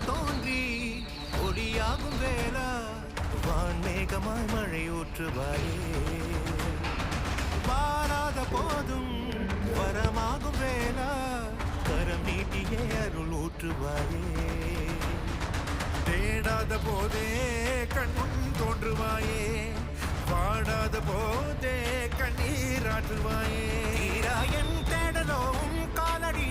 தோன்றி ஒளியாகும் வேளா வான்மேகமாய் மழை ஊற்றுவாயே வாராத போதும் வரமாகும் வேளா கரம் நீட்டியே அருள் ஊற்றுவாயே தேடாத போதே கண்முன் தோன்றுவாயே வாடாத போதே கண்ணீராற்றுவாயே என் தேடலோவும் காலடி